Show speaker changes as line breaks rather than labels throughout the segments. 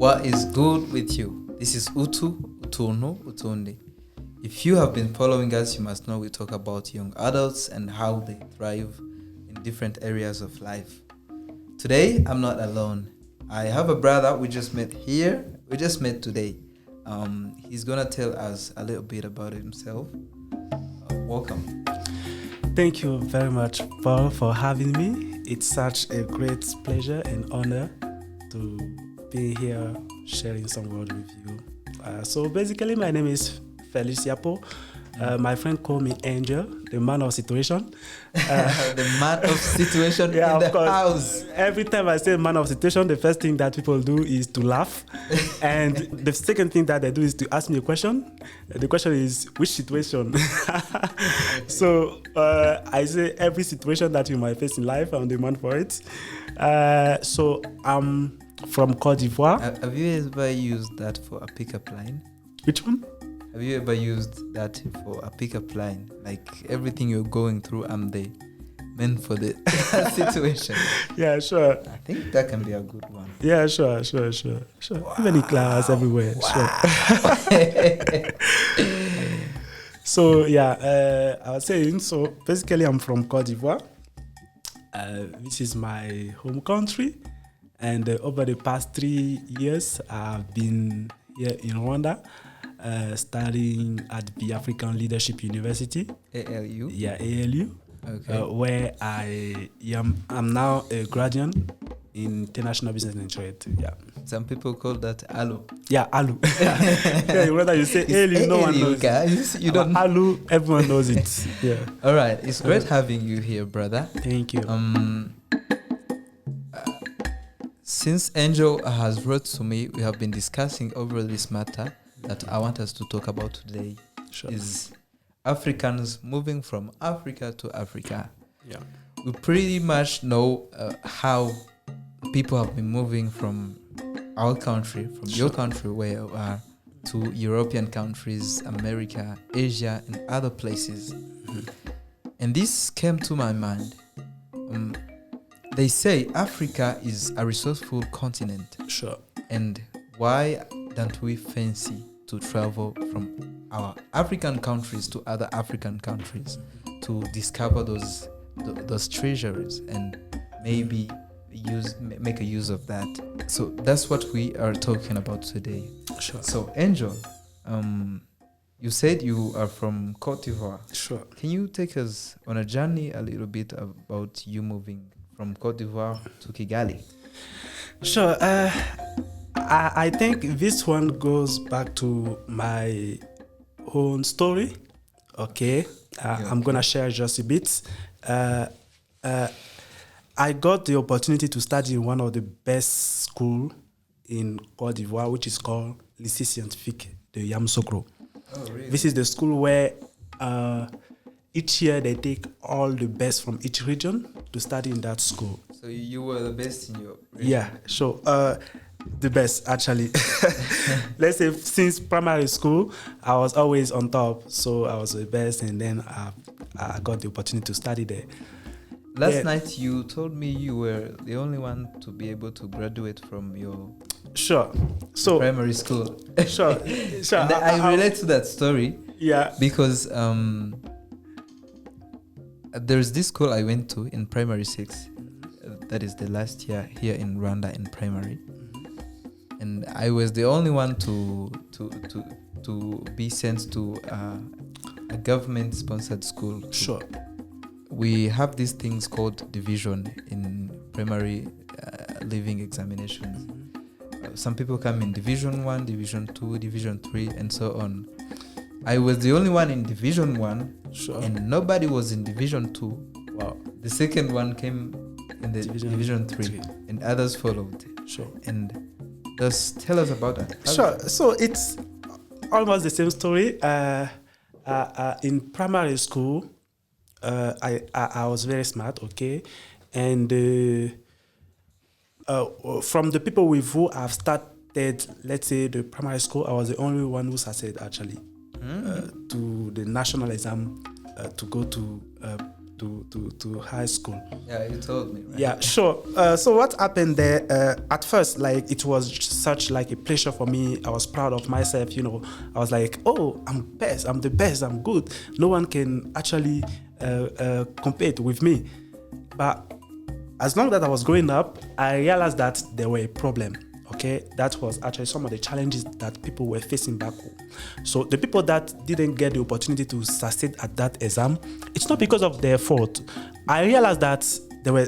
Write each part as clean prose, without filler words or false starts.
What is good with you? This is Utu, Utuno, Utundi. If you have been following us, you must know we talk about young adults and how they thrive in different areas of life. Today, I'm not alone. I have a brother we just met here. We just met today. He's gonna tell us a little bit about himself. Welcome.
Thank you very much, Paul, for having me. It's such a great pleasure and honor to be here sharing some words with you. So basically, my name is Ferlux Yapo. My friend called me Angel, the man of situation.
The man of situation in
of
the
course.
house.
Every time I say man of situation, the first thing that people do is to laugh. And the second thing that they do is to ask me a question. The question is, which situation? So I say every situation that you might face in life, I'm the man for it. So I'm from Cote d'Ivoire.
Have you ever used that for a pickup line?
Which one?
Have you ever used that for a pickup line? Like everything you're going through, I'm there. Meant for the situation.
Yeah, sure.
I think that can be a good one.
Yeah, sure. Wow. Even in class, everywhere.
Wow.
Sure. So, yeah, I was saying, so basically I'm from Cote d'Ivoire. This is my home country. And over the past 3 years, I've been here in Rwanda. Studying at the African Leadership University.
ALU?
Yeah, ALU.
Okay.
Where I'm now a graduate in international business and trade. Yeah.
Some people call that ALU.
Yeah, ALU. Yeah, whether you say ALU, no one knows.
Guys. You don't.
ALU, everyone knows it. Yeah.
All right. It's great having you here, brother.
Thank you.
Since Angel has wrote to me, we have been discussing over this matter that I want us to talk about today.
Sure.
Is Africans moving from Africa to Africa.
Yeah.
We pretty much know how people have been moving from our country, from your country where you are, to European countries, America, Asia, and other places.
Mm-hmm.
And this came to my mind. They say Africa is a resourceful continent.
Sure.
And why don't we fancy to travel from our African countries to other African countries to discover those treasures and maybe make a use of that? So that's what we are talking about today.
Sure.
So Angel, you said you are from Cote d'Ivoire.
Sure.
Can you take us on a journey a little bit about you moving from Cote d'Ivoire to Kigali?
Sure. I think this one goes back to my own story. Okay. I'm going to share just a bit. I got the opportunity to study in one of the best schools in Cote d'Ivoire, which is called Lycée Scientifique de Yamoussoukro.
Oh, really?
This is the school where each year they take all the best from each region to study in that school.
So you were the best in your region?
Yeah, sure. The best, actually. Let's say since primary school, I was always on top. So I was the best, and then I got the opportunity to study there.
Last night you told me you were the only one to be able to graduate from your primary school.
Sure.
And I relate to that story.
Yeah.
Because there's this school I went to in primary 6. That is the last year here in Rwanda in primary. And I was the only one to be sent to a government-sponsored school.
Sure.
We have these things called division in primary living examinations. Some people come in Division 1, Division 2, Division 3, and so on. I was the only one in Division 1,
sure,
and nobody was in Division 2.
Wow.
The second one came in the Division 3, and others followed.
Sure.
And just tell us about that.
Sure. So it's almost the same story. In primary school, I was very smart, okay? And from the people with who I've started, let's say, the primary school, I was the only one who succeeded, actually, to the national exam to go to to high school.
Yeah, you told me, right?
Yeah, sure. So what happened there? At first, like it was such like a pleasure for me. I was proud of myself. I was like, oh, I'm best. I'm the best. I'm good. No one can actually compete with me. But as long as I was growing up, I realized that there were a problem. Okay, that was actually some of the challenges that people were facing back home. So the people that didn't get the opportunity to succeed at that exam, it's not because of their fault. I realized that there were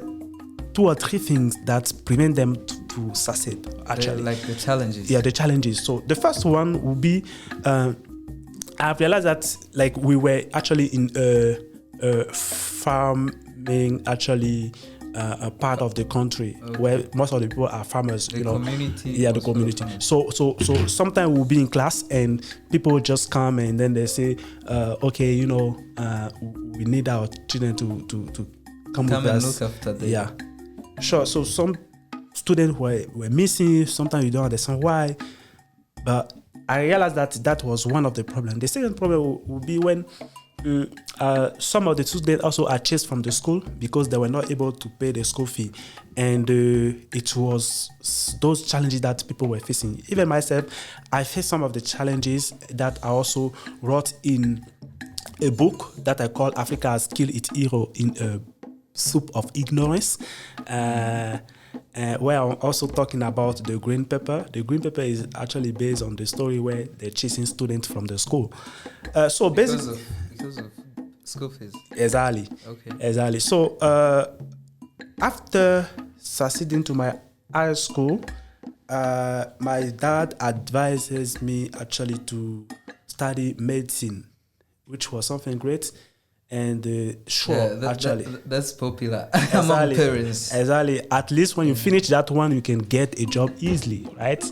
2 or 3 things that prevent them to succeed. Actually,
Like the challenges.
Yeah, the challenges. So the first one would be, I've realized that like we were actually in a farming actually. A part of the country where most of the people are farmers.
The community.
Yeah, the community. So sometimes we'll be in class and people just come and then they say, okay, we need our children to come with
and
us.
Look after them.
Yeah, sure. So some students were missing. Sometimes you don't understand why, but I realized that was one of the problems. The second problem will be when some of the students also are chased from the school because they were not able to pay the school fee, and it was those challenges that people were facing. Even myself, I faced some of the challenges that I also wrote in a book that I call Africa Has Killed Its Hero in a Soup of Ignorance, where I'm also talking about the green pepper. The green pepper is actually based on the story where they're chasing students from the school. So basically,
because of school fees.
Exactly.
Okay.
Exactly. So after succeeding to my high school, my dad advises me actually to study medicine, which was something great. And
that's popular among parents.
Exactly. At least when you finish that one, you can get a job easily, right?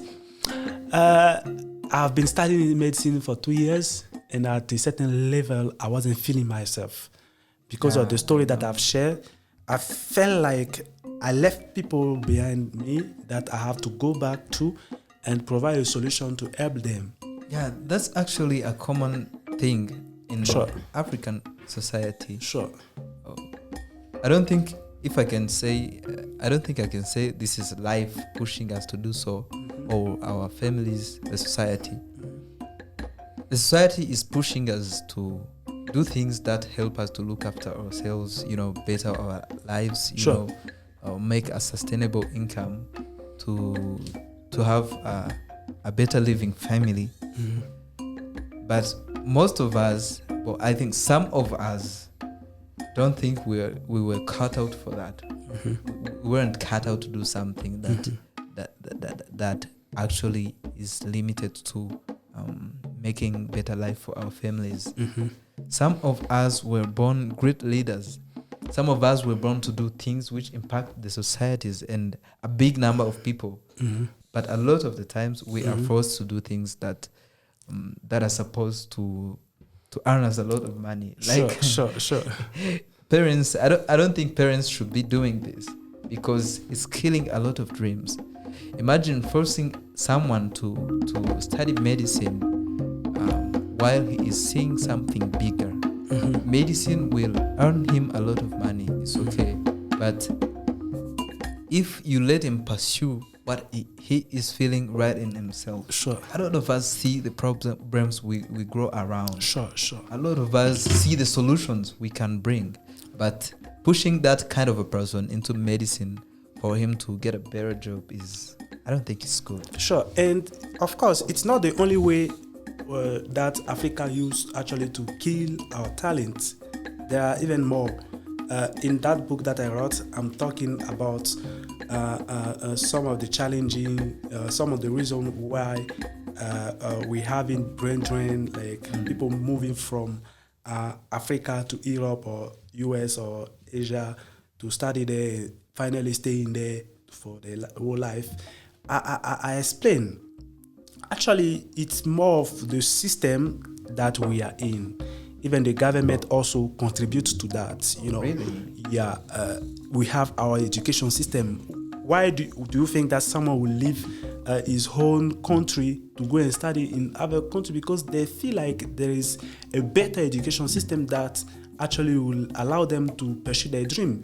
I've been studying medicine for 2 years, and at a certain level, I wasn't feeling myself because of the story that I've shared. I felt like I left people behind me that I have to go back to and provide a solution to help them.
Yeah, that's actually a common thing in African society.
Sure.
I don't think I can say this is life pushing us to do so, or our families, the society. The society is pushing us to do things that help us to look after ourselves, better our lives, make a sustainable income to have a better living family. Mm-hmm. But most of us, well, I think some of us don't think we were cut out for that. Mm-hmm. We weren't cut out to do something that actually is limited to making better life for our families. Mm-hmm. Some of us were born great leaders. Some of us were born to do things which impact the societies and a big number of people. Mm-hmm. But a lot of the times we are forced to do things that are supposed to earn us a lot of money.
Sure.
Parents, I don't think parents should be doing this because it's killing a lot of dreams. Imagine forcing someone to study medicine while he is seeing something bigger. Mm-hmm. Medicine will earn him a lot of money. It's okay. But if you let him pursue what he is feeling right in himself.
Sure.
A lot of us see the problems we grow around.
Sure.
A lot of us see the solutions we can bring. But pushing that kind of a person into medicine for him to get a better job I don't think it's good.
Sure. And of course, it's not the only way that Africa used actually to kill our talents. There are even more. In that book that I wrote, I'm talking about some of the challenging, some of the reasons why we having brain drain, like people moving from Africa to Europe or US or Asia to study there, finally staying there for their whole life. I explain. Actually, it's more of the system that we are in. Even the government also contributes to that.
Really?
Yeah. We have our education system. Why do you think that someone will leave his own country to go and study in other country? Because they feel like there is a better education system that actually will allow them to pursue their dream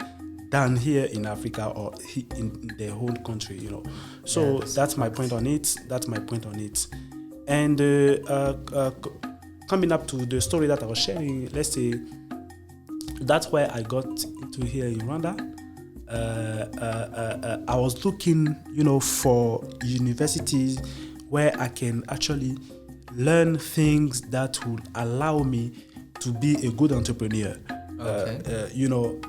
than here in Africa or in their own country, So that's my point on it. And coming up to the story that I was sharing, let's say that's where I got into here in Rwanda. I was looking, for universities where I can actually learn things that would allow me to be a good entrepreneur.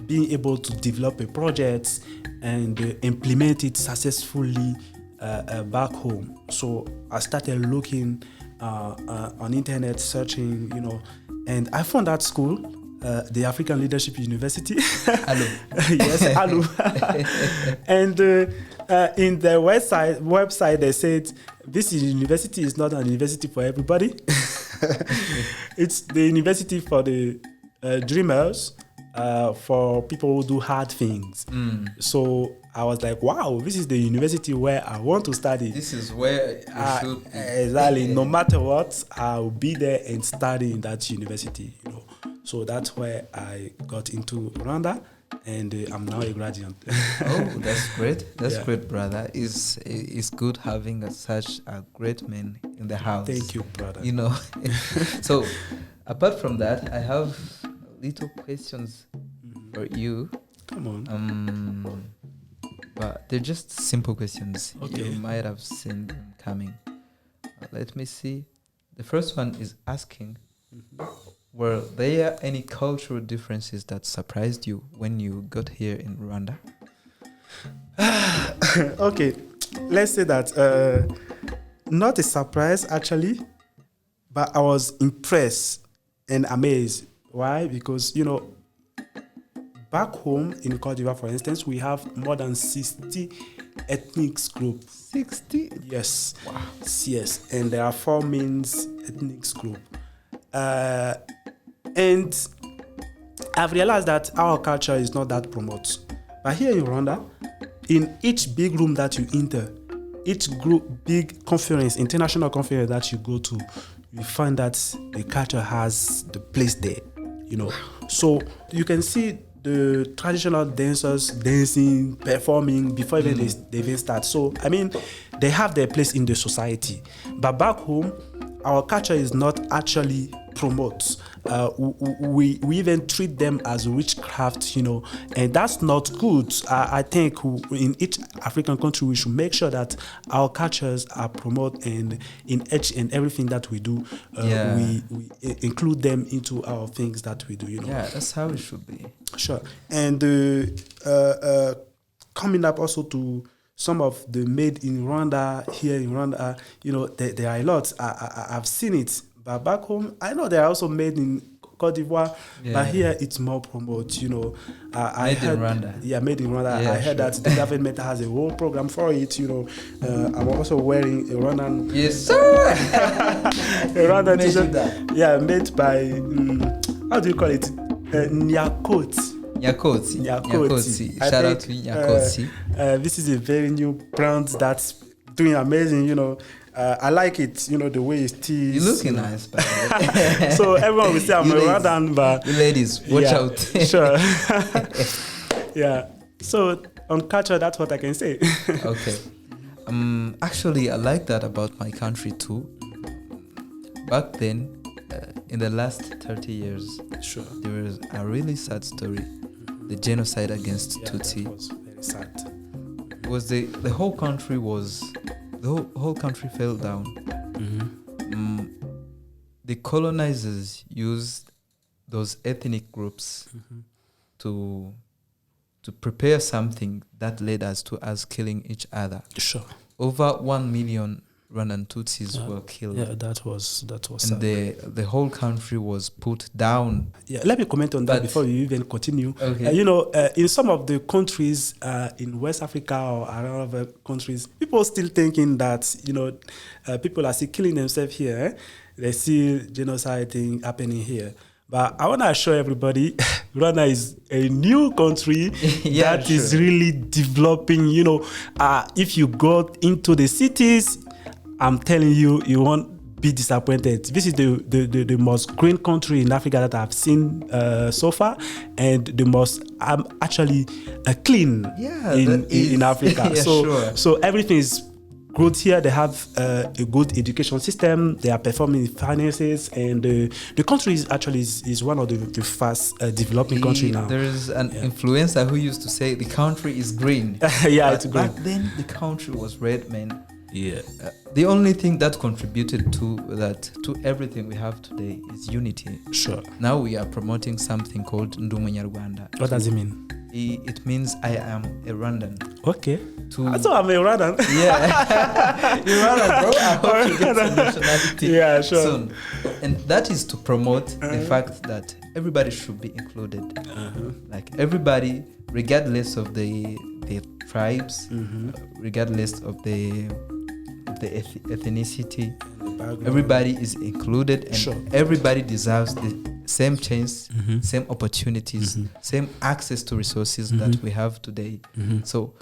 Being able to develop a project and implement it successfully back home. So I started looking on internet, searching, and I found that school, the African Leadership University.
Hello.
Yes, hello. And in their website, they said this university is not an university for everybody. It's the university for the dreamers, for people who do hard things. So I was like, wow, this is the university where I want to study.
This is where you should be.
Exactly. No matter what, I'll be there and study in that university. So that's where I got into Rwanda, and I'm now a graduate.
Oh, that's great. That's great, brother. It's good having such a great man in the house.
Thank you, brother.
So apart from that, I have little questions for you.
Come on.
But they're just simple questions.
Okay.
You might have seen them coming. Let me see. The first one is asking, were there any cultural differences that surprised you when you got here in Rwanda?
Okay, let's say that not a surprise actually, but I was impressed and amazed. Why? Because back home in Cote d'Ivoire, for instance, we have more than 60 ethnic groups.
60?
Yes.
Wow.
Yes, and there are 4 main ethnic groups. And I've realized that our culture is not that promoted. But here in Rwanda, in each big room that you enter, each group, big conference, international conference that you go to, you find that the culture has the place there, So you can see the traditional dancers dancing, performing before even they even start. So, they have their place in the society. But back home, our culture is not actually promoted. We even treat them as witchcraft, and that's not good. I think in each African country, we should make sure that our cultures are promoted, and in each and everything that we do, we include them into our things that we do,
Yeah, that's how it should be.
Sure. And coming up also to some of the made in Rwanda, here in Rwanda, there are a lot. I've seen it. But back home, I know they're also made in Cote d'Ivoire, but here it's more promoted, I heard,
in Rwanda.
Yeah, made in Rwanda. I heard that the government has a whole program for it, I'm also wearing a Rwandan.
Yes, sir.
A Rwandan t-shirt. Yeah, made by, how do you call it? Nyakoti.
Nyakoti. Shout out to Nyakoti.
This is a very new brand that's doing amazing, I like it, the way it is.
You're looking nice, by the way.
So everyone will say I'm a Rwandan, but
you ladies, watch out.
Sure. Yeah. So on culture, that's what I can say.
Okay. Actually, I like that about my country too. Back then, in the last 30 years,
sure,
there was a really sad story: the genocide against Tutsi.
That was very sad.
It was the whole country was. The whole country fell down. The colonizers used those ethnic groups to prepare something that led us to us killing each other.
Sure.
Over 1 million Rwandan Tutsis were killed.
Yeah, that was
and
sad.
The whole country was put down.
Yeah, let me comment on that before you even continue.
Okay.
In some of the countries in West Africa or around other countries, people still thinking that people are still killing themselves here. They see genocide thing happening here. But I want to assure everybody, Rwanda is a new country that is really developing. If you go into the cities, I'm telling you, you won't be disappointed. This is the most green country in Africa that I've seen so far, and the most actually clean in Africa.
Yeah,
so everything is good here. They have a good education system. They are performing in finances, and the country is actually is one of the fast developing country now.
There is an influencer who used to say the country is green.
It's green.
Back then the country was red, man.
Yeah.
The only thing that contributed to everything we have today is unity.
Sure.
Now we are promoting something called Ndumunyarwanda.
What does it mean?
It means I am a Rwandan.
Okay. So I'm a Rwandan.
Yeah. You're Rwandan, bro. I hope you get some nationality soon. And that is to promote the fact that everybody should be included. Like everybody, regardless of the tribes, regardless of the ethnicity, everybody is included, and everybody deserves the same chance, same opportunities, same access to resources that we have today. So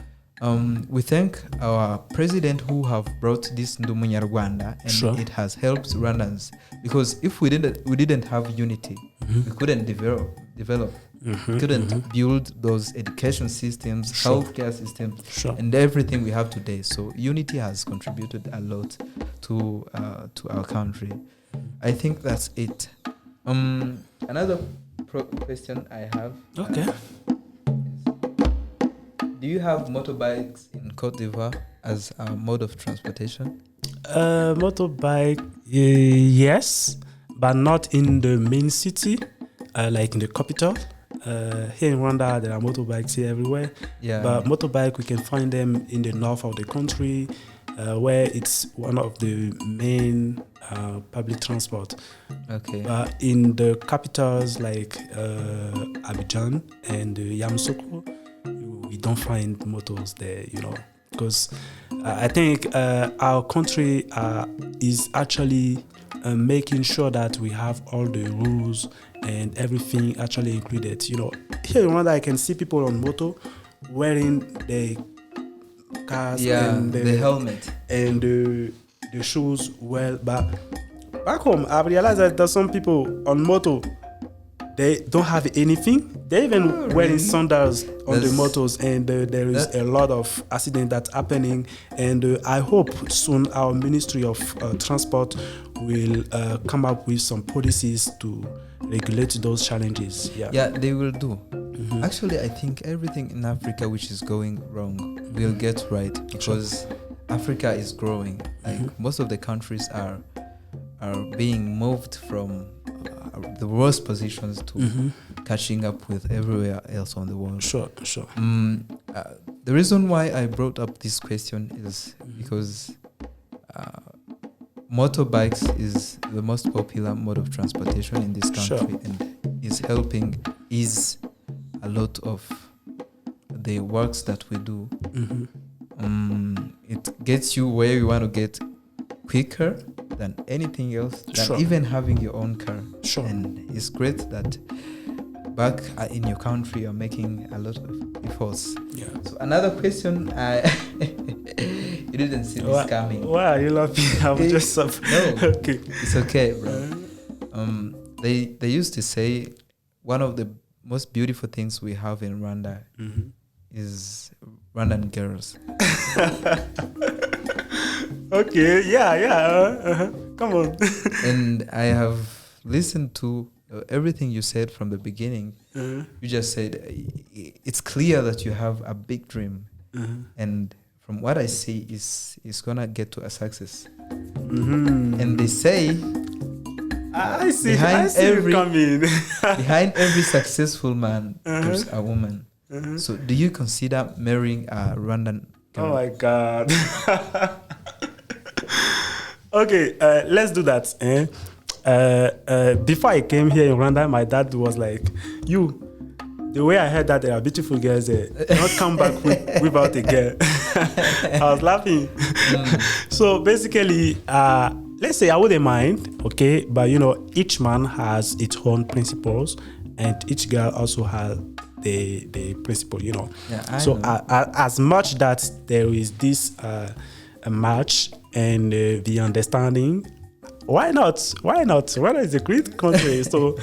we thank our president who have brought this Ndumunyarwanda, and it has helped Rwandans, because if we didn't have unity, we couldn't develop. Couldn't build those education systems, healthcare systems, and everything we have today. So unity has contributed a lot to our country. I think that's it. Another question I have.
Okay.
Do you have motorbikes in Côte d'Ivoire as a mode of transportation?
Motorbike, yes, but not in the main city, like in the capital. Here in Rwanda, there are motorbikes here everywhere.
Yeah.
But motorbike, we can find them in the north of the country, where it's one of the main public transport.
Okay.
But in the capitals like Abidjan and Yamoussoukro, we don't find motors there, because I think our country is actually making sure that we have all the rules and everything actually included. Here in Rwanda, I can see people on moto wearing the cars and
the helmet
and the shoes. Well, but back home, I've realized that there's some people on moto, they don't have anything. They even wearing sandals on the motors, and there is a lot of accident that's happening. And I hope soon our Ministry of Transport will come up with some policies to regulate those challenges.
Yeah, they will do. Actually, I think everything in Africa which is going wrong will get right, because Africa is growing. Like most of the countries are being moved from the worst positions to catching up with everywhere else on the world.
Sure.
The reason why I brought up this question is because motorbikes is the most popular mode of transportation in this country, and is helping ease a lot of the works that we do. It gets you where you want to get quicker than anything else, than even having your own car. And it's great that back in your country you're making a lot of efforts. So another question, you didn't see this coming.
Why are you laughing? I'm just
no,
okay.
It's okay, bro. They used to say one of the most beautiful things we have in Rwanda is Rwandan girls.
Okay, come on.
And I have listened to everything you said from the beginning. You just said it's clear that you have a big dream, and from what I see, is gonna get to a success. And they say,
I see every coming.
behind every successful man there's a woman. So, do you consider marrying a Rwandan girl?
Oh my God. Okay, let's do that. Before I came here in Rwanda, my dad was like, the way I heard that there are beautiful girls there, not come back without a girl. I was laughing. So basically, let's say I wouldn't mind, okay, but each man has its own principles, and each girl also has the principle,
Yeah,
so as much that there is this a match and the understanding, why not? Why not? Rwanda is a great country. So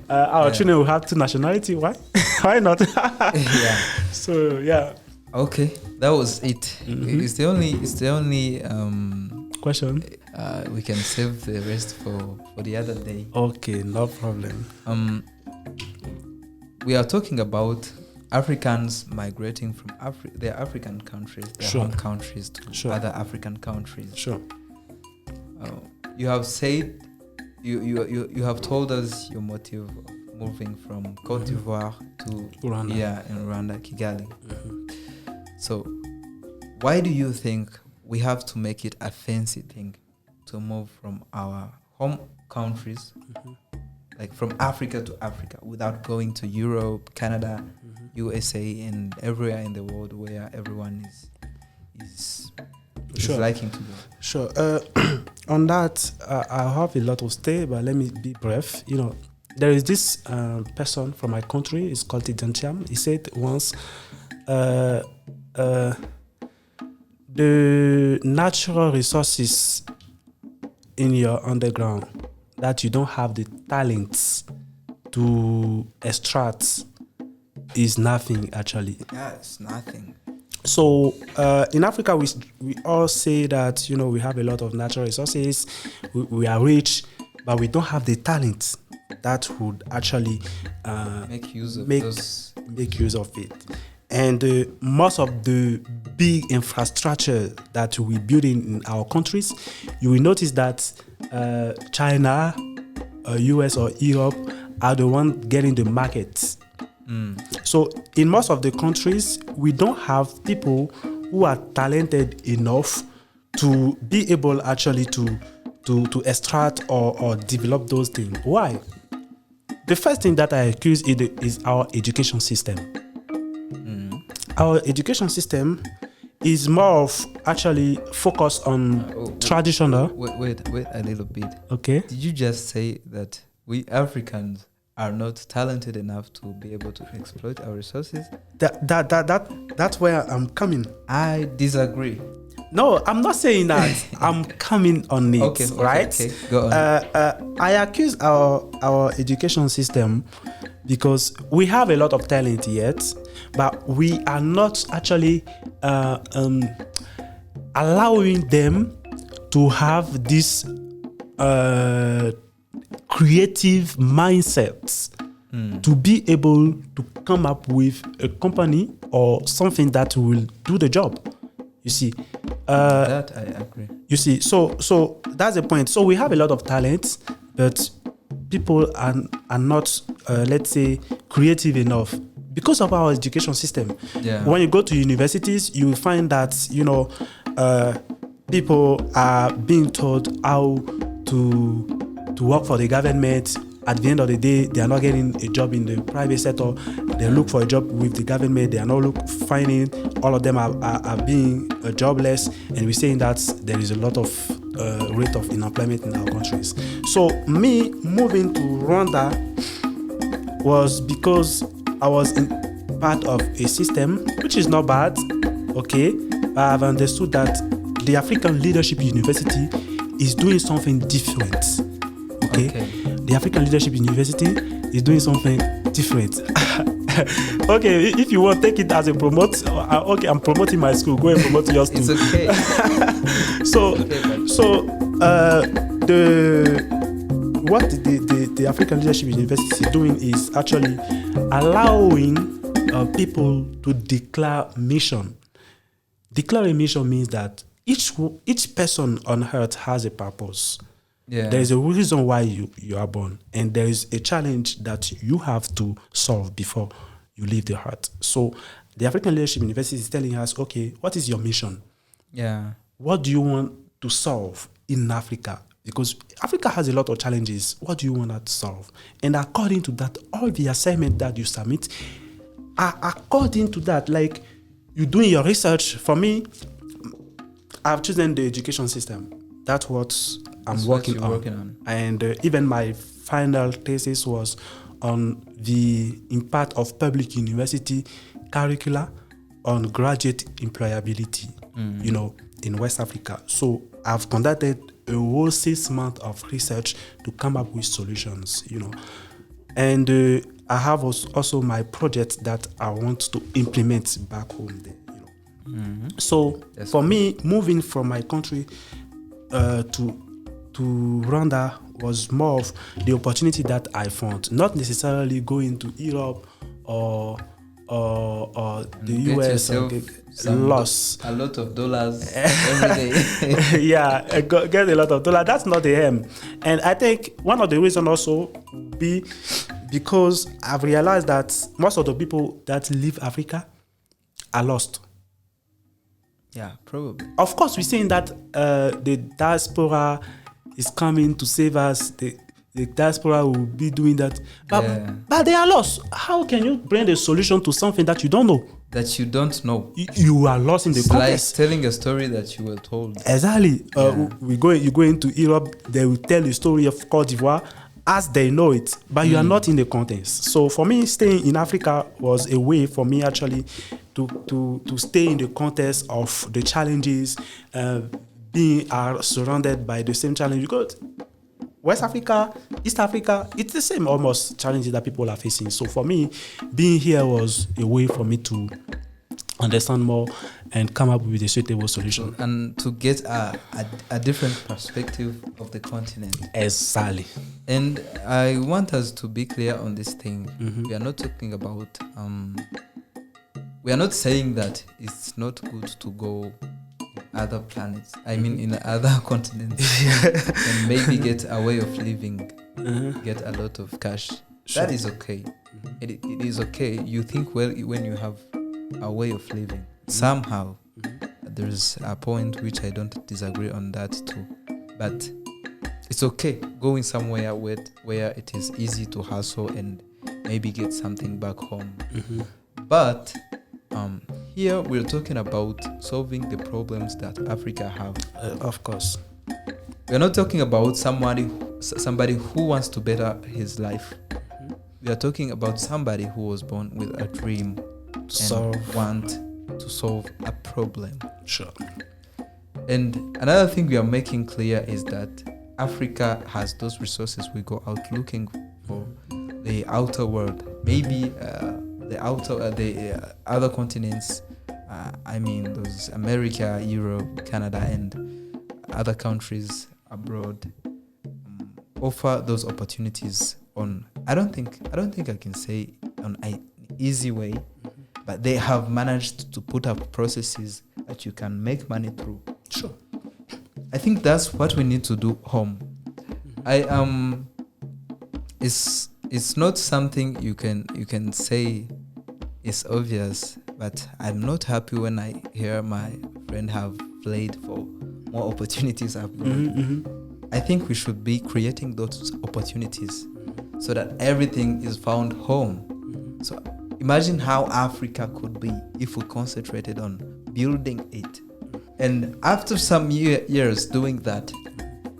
our children will have two nationality. Why? Why not?
Yeah.
So yeah.
Okay, that was it. It's the only
Question.
we can save the rest for the other day.
Okay, no problem.
We are talking about Africans migrating from their African countries, their home countries, to other African countries.
Sure.
You have said, you have told us your motive of moving from Cote d'Ivoire to
Rwanda.
Yeah, in Rwanda, Kigali. So, why do you think we have to make it a fancy thing to move from our home countries, like from Africa to Africa, without going to Europe, Canada, USA, and everywhere in the world where everyone is liking to go?
Sure. On that, I have a lot to say, but let me be brief. There is this person from my country. It's called Tijantiam. He said once, the natural resources in your underground that you don't have the talents to extract is nothing, actually.
Yeah, it's nothing.
So in Africa, we all say that we have a lot of natural resources, we are rich, but we don't have the talent that would actually
make use of
it. And most of the big infrastructure that we build in our countries, you will notice that China, US or Europe are the ones getting the market. So in most of the countries, we don't have people who are talented enough to be able actually to extract or develop those things. Why? The first thing that I accuse is our education system. Our education system is more of actually focused on traditional.
Wait a little bit.
Okay.
Did you just say that we Africans are not talented enough to be able to exploit our resources?
That's where I'm coming.
I disagree.
No, I'm not saying that. I'm coming on it.
Okay,
right?
Okay, go on.
I accuse our education system because we have a lot of talent yet, but we are not actually allowing them to have this creative mindsets to be able to come up with a company or something that will do the job. You see,
that I agree.
You see, so that's the point. So we have a lot of talent, but people are not, let's say, creative enough because of our education system.
Yeah.
When you go to universities, you will find that people are being told how to work for the government. At the end of the day, they are not getting a job in the private sector. They look for a job with the government. They are not finding. All of them are being jobless. And we're saying that there is a lot of rate of unemployment in our countries. So me moving to Rwanda was because I was in part of a system, which is not bad, okay? But I've understood that the African Leadership University is doing something different, okay? The African Leadership University is doing something different. Okay, if you want, take it as a promote. Okay, I'm promoting my school. Go and promote yours too.
It's okay.
The African Leadership University is doing is actually allowing people to declare mission. Declare a mission means that each person on earth has a purpose. Yeah. There is a reason why you are born, and there is a challenge that you have to solve before you leave the earth. So the African Leadership University is telling us, okay, what is your mission?
Yeah.
What do you want to solve in Africa? Because Africa has a lot of challenges. What do you want to solve? And according to that, all the assignments that you submit are according to that. Like, you're doing your research. For me, I've chosen the education system. That's what I'm working on. And even my final thesis was on the impact of public university curricula on graduate employability, in West Africa. So I've conducted a whole 6 months of research to come up with solutions, And I have also my project that I want to implement back home there, So
That's
for
good.
me, moving from my country to Rwanda was more of the opportunity that I found, not necessarily going to Europe or the
Get
US or
yourself
get lost.
a lot of dollars every day.
Yeah, get a lot of dollars. That's not the aim. And I think one of the reasons also be because I've realized that most of the people that leave Africa are lost.
Yeah, probably.
Of course, we're saying that the diaspora is coming to save us. The diaspora will be doing that. But they are lost. How can you bring a solution to something that you don't know?
That you don't know.
You are lost in the
It's
context.
like telling a story that you were told.
Exactly. You go into Europe, they will tell the story of Cote d'Ivoire as they know it, but you are not in the context. So for me, staying in Africa was a way for me actually to stay in the context of the challenges, being surrounded by the same challenge. Because West Africa, East Africa, it's the same almost challenges that people are facing. So for me, being here was a way for me to understand more and come up with a suitable solution.
And to get a different perspective of the continent.
Exactly.
And I want us to be clear on this thing. We are not talking about we are not saying that it's not good to go other planets. I mean in other continents. And maybe get a way of living, get a lot of cash.
Sure.
That is okay. It is okay. You think well when you have a way of living. Somehow there's a point which I don't disagree on that too. But it's okay going somewhere where it is easy to hustle and maybe get something back home. But here we're talking about solving the problems that Africa have.
Of course.
We're not talking about somebody who wants to better his life. We are talking about somebody who was born with a dream and want to solve a problem.
Sure.
And another thing we are making clear is that Africa has those resources. We go out looking for the outer world, maybe the other continents. I mean, those America, Europe, Canada, and other countries abroad offer those opportunities on. I don't think I can say on an easy way, but they have managed to put up processes that you can make money through.
Sure.
I think that's what we need to do home. It's not something you can say is obvious, but I'm not happy when I hear my friend have played for more opportunities abroad. I think we should be creating those opportunities so that everything is found home. So imagine how Africa could be if we concentrated on building it. And after some years doing that,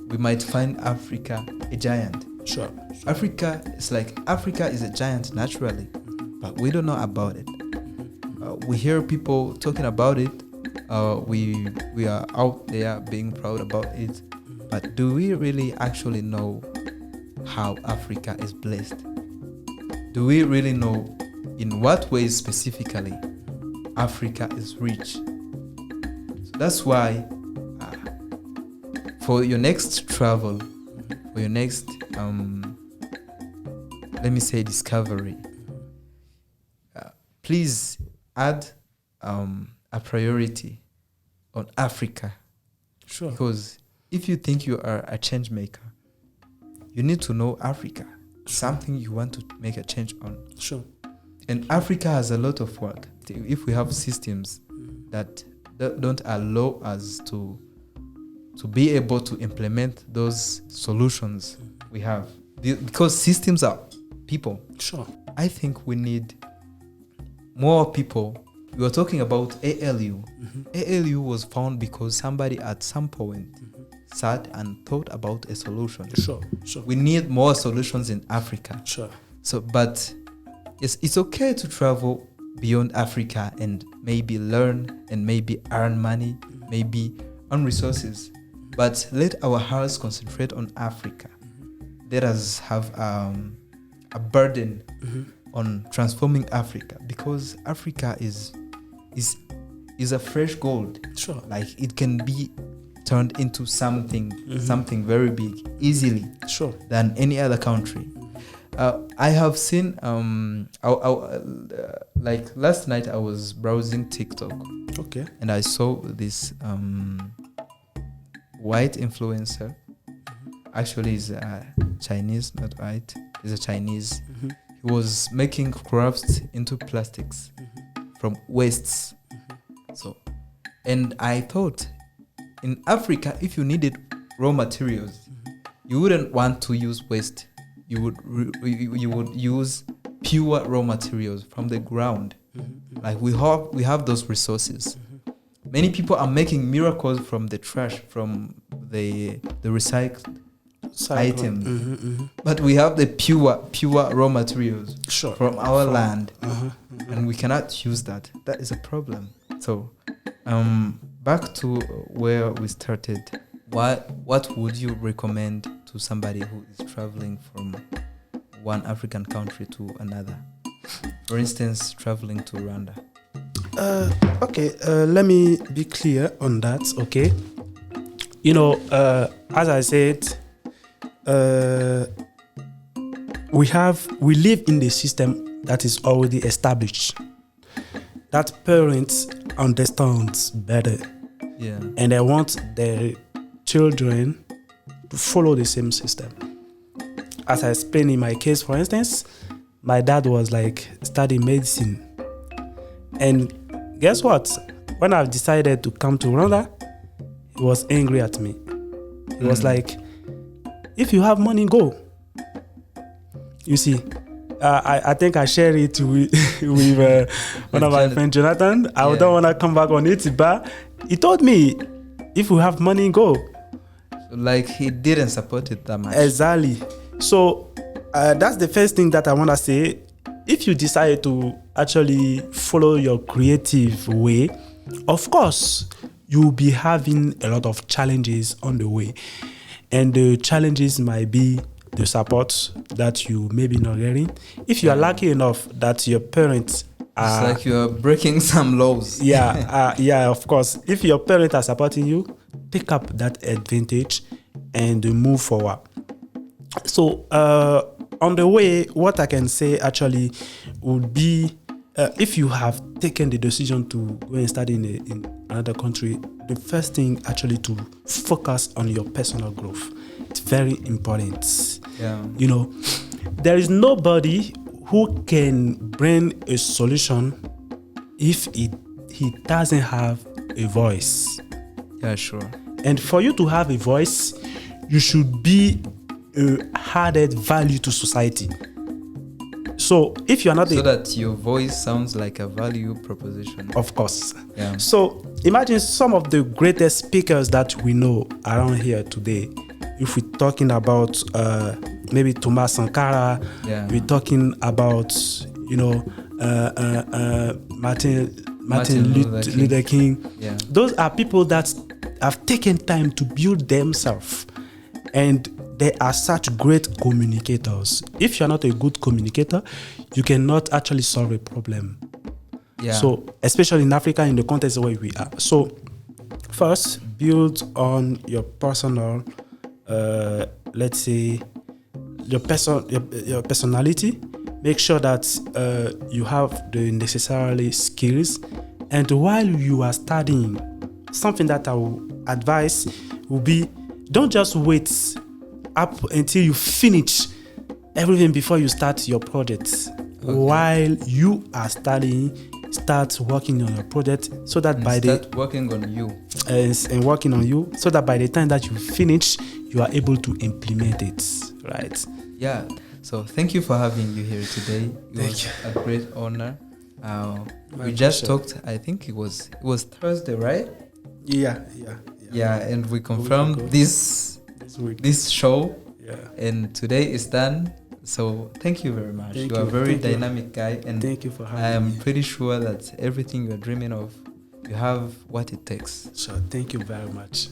we might find Africa a giant.
Sure.
Africa is a giant naturally, but we don't know about it. We hear people talking about it. We are out there being proud about it. But do we really actually know how Africa is blessed? Do we really know in what ways specifically Africa is rich? So that's why for your next travel, for your next let me say discovery, please add a priority on Africa.
Sure.
Because if you think you are a change maker, you need to know Africa, something you want to make a change on.
Sure.
And Africa has a lot of work. If we have systems that don't allow us to be able to implement those solutions we have, because systems are people.
Sure.
I think we need more people. We were talking about ALU. ALU was found because somebody at some point sat and thought about a solution.
Sure.
We need more solutions in Africa.
Sure.
So, but it's okay to travel beyond Africa and maybe learn and maybe earn money, maybe earn resources. But let our hearts concentrate on Africa. Let us have a burden on transforming Africa, because Africa is a fresh gold.
Sure.
Like it can be turned into something very big easily.
Sure.
Than any other country. I have seen like last night I was browsing TikTok.
Okay.
And I saw this white influencer. Actually, he's Chinese, not white. He's a Chinese. He was making crafts into plastics from wastes. So, and I thought, in Africa, if you needed raw materials, you wouldn't want to use waste. You would use pure raw materials from the ground. Like we have those resources. Many people are making miracles from the trash, from the recycled items. But we have the pure raw materials from our land, and we cannot use that. That is a problem. So, back to where we started. What would you recommend to somebody who is traveling from one African country to another? For instance, traveling to Rwanda.
Okay, let me be clear on that, okay? As I said, we live in the system that is already established, that parents understand better, and they want their children to follow the same system. As I explained in my case, for instance, my dad was like studying medicine, and guess what? When I decided to come to Rwanda, he was angry at me. He was like, if you have money, go. You see, I think I share it with one of my friends, Jonathan. I don't want to come back on it, but he told me, if you have money, go.
Like he didn't support it that much.
Exactly. So that's the first thing that I want to say. If you decide to actually follow your creative way, of course, you'll be having a lot of challenges on the way. And the challenges might be the support that you may be not getting. If you are lucky enough that your parents are...
It's like you are breaking some laws.
Yeah, of course. If your parents are supporting you, pick up that advantage and move forward. So, on the way, what I can say actually would be, if you have taken the decision to go and study in another country, the first thing actually to focus on your personal growth. It's very important.
Yeah.
There is nobody who can bring a solution if he doesn't have a voice.
Yeah, sure.
And for you to have a voice, you should be a added value to society. So if you are not
that your voice sounds like a value proposition.
Of course.
Yeah.
So imagine some of the greatest speakers that we know around here today. If we're talking about maybe Thomas Sankara, we're talking about Martin Luther King.
Yeah.
Those are people that have taken time to build themselves, and they are such great communicators. If you're not a good communicator, you cannot actually solve a problem.
Yeah.
So, especially in Africa, in the context where we are. So, first, build on your personal, let's say, your personality. Make sure that you have the necessary skills. And while you are studying, something that I will advise will be, don't just wait up until you finish everything before you start your project. Okay. While you are studying, start working on your project so that
working on you
and working on you so that by the time that you finish, you are able to implement it, right?
Yeah. So thank you for having you here today. It was a great honor. We just talked. I think it was Thursday, right?
Yeah.
And we confirmed this show.
Yeah.
And today is done. So thank you very much. You are a very dynamic guy, and
thank you for having me.
I am pretty sure that everything you are dreaming of, you have what it takes.
So thank you very much.